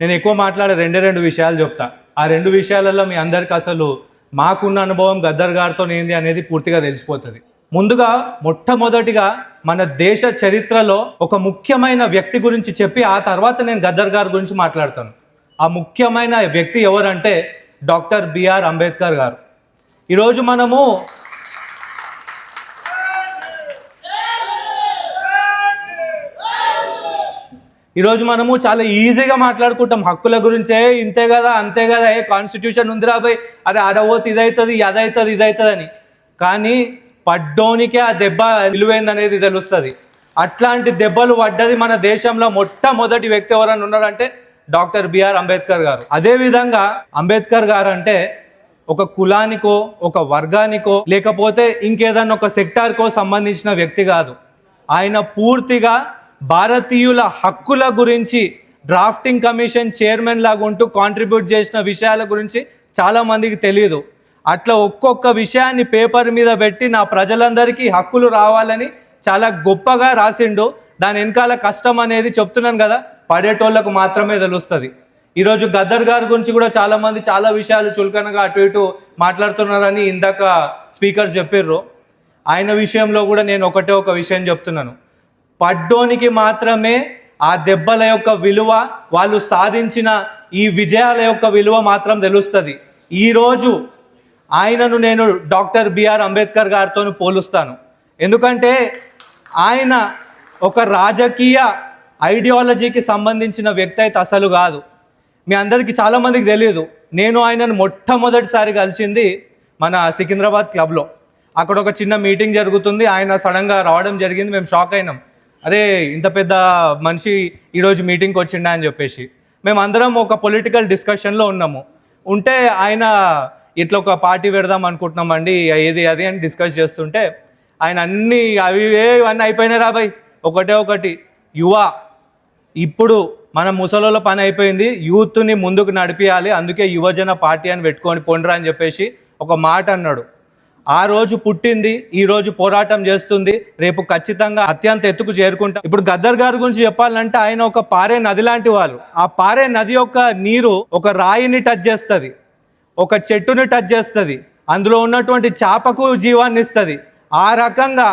నేను ఎక్కువ మాట్లాడే రెండు విషయాలు చెప్తా. ఆ రెండు విషయాలలో మీ అందరికి అసలు మాకున్న అనుభవం గద్దర్ గారితో ఏంది అనేది పూర్తిగా తెలిసిపోతుంది. ముందుగా మొట్టమొదటిగా మన దేశ చరిత్రలో ఒక ముఖ్యమైన వ్యక్తి గురించి చెప్పి ఆ తర్వాత నేను గద్దర్ గారి గురించి మాట్లాడతాను. ఆ ముఖ్యమైన వ్యక్తి ఎవరంటే డాక్టర్ బిఆర్ అంబేద్కర్ గారు. ఈరోజు మనము చాలా ఈజీగా మాట్లాడుకుంటాం హక్కుల గురించే. ఇంతే కదా, అంతే కదా, కాన్స్టిట్యూషన్ ఉందిరా పోయి, అరే అడవోత్ ఇదవుతుంది, ఇదవుతుంది అని. కానీ పడ్డోనికే ఆ దెబ్బ విలువైందనేది తెలుస్తుంది. అట్లాంటి దెబ్బలు పడ్డది మన దేశంలో మొట్టమొదటి వ్యక్తి ఎవరైనా ఉన్నారంటే డాక్టర్ బిఆర్ అంబేద్కర్ గారు. అదేవిధంగా అంబేద్కర్ గారు అంటే ఒక కులానికో, ఒక వర్గానికో, లేకపోతే ఇంకేదన్నా ఒక సెక్టార్కో సంబంధించిన వ్యక్తి కాదు. ఆయన పూర్తిగా భారతీయుల హక్కుల గురించి డ్రాఫ్టింగ్ కమిషన్ చైర్మన్ లాగా ఉంటూ కాంట్రిబ్యూట్ చేసిన విషయాల గురించి చాలామందికి తెలియదు. అట్లా ఒక్కొక్క విషయాన్ని పేపర్ మీద పెట్టి నా ప్రజలందరికీ హక్కులు రావాలని చాలా గొప్పగా రాసిండు. దాని వెనకాల కష్టం అనేది చెప్తున్నాను కదా, పడేటోళ్లకు మాత్రమే తెలుస్తుంది. ఈరోజు గద్దర్ గారి గురించి కూడా చాలామంది చాలా విషయాలు చులకనగా అటు ఇటు మాట్లాడుతున్నారని ఇందాక స్పీకర్స్ చెప్పిర్రు. ఆయన విషయంలో కూడా నేను ఒక విషయం చెప్తున్నాను. పడ్డోనికి మాత్రమే ఆ దెబ్బల యొక్క విలువ, వాళ్ళు సాధించిన ఈ విజయాల యొక్క విలువ మాత్రం తెలుస్తుంది. ఈరోజు ఆయనను నేను డాక్టర్ బిఆర్ అంబేద్కర్ గారితో పోలుస్తాను. ఎందుకంటే ఆయన ఒక రాజకీయ ఐడియాలజీకి సంబంధించిన వ్యక్తి అయితే అసలు కాదు. మీ అందరికీ చాలామందికి తెలియదు, నేను ఆయనను మొట్టమొదటిసారి కలిసింది మన సికింద్రాబాద్ క్లబ్లో. అక్కడ ఒక చిన్న మీటింగ్ జరుగుతుంది, ఆయన సడన్గా రావడం జరిగింది. మేము షాక్ అయినాం, అరే ఇంత పెద్ద మనిషి ఈరోజు మీటింగ్కి వచ్చిండా అని చెప్పేసి. మేమందరం ఒక పొలిటికల్ డిస్కషన్లో ఉన్నాము. ఉంటే ఆయన ఇట్లా ఒక పార్టీ పెడదాం అనుకుంటున్నామండి, ఏది అది అని డిస్కస్ చేస్తుంటే ఆయన అన్నీ ఇవన్నీ అయిపోయినాయి రాబాయ్, ఒకటి యువ, ఇప్పుడు మన ముసలోళ్ళ పని అయిపోయింది, యూత్ని ముందుకు నడిపియాలి, అందుకే యువజన పార్టీ అని పెట్టుకొని పొండ్రా అని చెప్పేసి ఒక మాట అన్నాడు. ఆ రోజు పుట్టింది, ఈ రోజు పోరాటం చేస్తుంది, రేపు ఖచ్చితంగా అత్యంత ఎత్తుకు చేరుకుంటాం. ఇప్పుడు గద్దర్ గారి గురించి చెప్పాలంటే ఆయన ఒక పారే నది లాంటి వాళ్ళు. ఆ పారే నది యొక్క నీరు ఒక రాయిని టచ్ చేస్తుంది, ఒక చెట్టుని టచ్ చేస్తుంది, అందులో ఉన్నటువంటి చేపకు జీవాన్ని ఇస్తుంది. ఆ రకంగా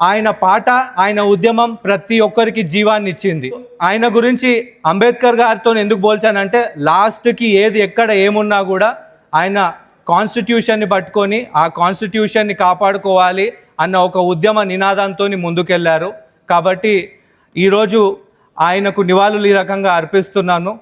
ఆయన పాట, ఆయన ఉద్యమం ప్రతి ఒక్కరికి జీవాన్ని ఇచ్చింది. ఆయన గురించి అంబేద్కర్ గారితో ఎందుకు పోల్చానంటే లాస్ట్కి ఏది ఎక్కడ ఏమున్నా కూడా ఆయన కాన్స్టిట్యూషన్ని పట్టుకొని ఆ కాన్స్టిట్యూషన్ని కాపాడుకోవాలి అన్న ఒక ఉద్యమ నినాదంతో ముందుకెళ్లారు. కాబట్టి ఈరోజు ఆయనకు నివాళులు ఈ రకంగా అర్పిస్తున్నాను.